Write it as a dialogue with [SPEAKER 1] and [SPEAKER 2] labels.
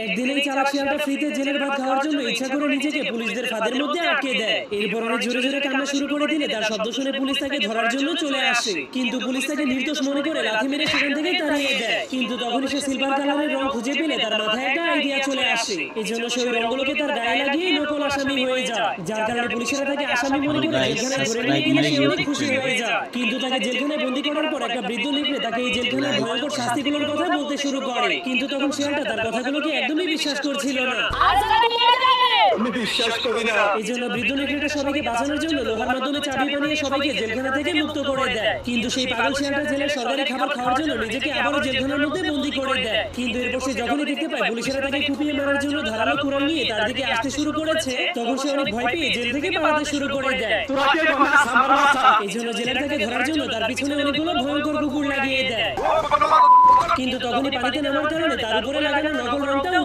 [SPEAKER 1] একদিন এই চালাক শিয়ালটা ফ্রিতে জেলের ভাত খাওয়ার জন্য ইচ্ছা করে নিজেকে পুলিশদের ফাঁদের মধ্যে আটকে দেয়। এরপর অনেক জোরে জোরে কান্না শুরু করে দিলে তার শব্দ শুনে পুলিশ তাকে ধরার জন্য চলে আসে, কিন্তু পুলিশ তাকে নির্দোষ মনে করে লাথি মেরে সেখান থেকে তাড়িয়ে দেয়। কিন্তু তখনই সে সিলভার কালারের রং খুঁজে পেলে তার মাথায় একটা আইডিয়া চলে আসে। এজন্য সে ওই রঙগুলোকে তার গায়ে লাগিয়ে নকল আসামি হয়ে যায়, যার কারণে পুলিশেরা তাকে আসামি মনে করে জেলখানায় ধরে নিয়ে গেলে সে অনেক খুশি হয়ে যায়। কিন্তু তাকে জেলখানায় বন্দী করার পর একটা বৃদ্ধ নেকড়ে তাকে এই জেলখানার ভয়ঙ্কর শাস্তিগুলোর কথা বলতে শুরু করে, কিন্তু তখন শিয়ালটা তার কথাগুলোকে একদমই বিশ্বাস করছিল না।
[SPEAKER 2] আমি বিশ্বাস করি না।
[SPEAKER 1] এই জন্য বৃদ্ধ নেকড়েটা সবাইকে বাঁচানোর জন্য লোহার মাধ্যমে চাবি বানিয়ে সবাইকে জেলখানা থেকে মুক্ত করে দেয়। কিন্তু সেই পাগল শিয়ালটা জেলের সরকারি খাবার খাওয়ার জন্য নিজেকে আবারও জেলখানার মধ্যে বন্দী করে দেয়। কিন্তু এরপর সে যখনই দেখতে পায় পুলিশেরা তাকে কুপিয়ে মারার জন্য ধারালো কুড়াল নিয়ে তার দিকে আসতে শুরু করেছে, তখন সে অনেক ভয় পেয়ে জেল থেকে পালাতে শুরু করে দেয়।
[SPEAKER 2] তোরা কে বাঁচাস আমার বাচ্চা?
[SPEAKER 1] এই জন্য জেলের তাকে ধরার জন্য তার পিছনে অনেকগুলো ভয়ঙ্কর কুকুর লাগিয়ে দেয়। কিন্তু তখনই পানিতে নামার কারণে তার উপরে লাগানো নকল রংটা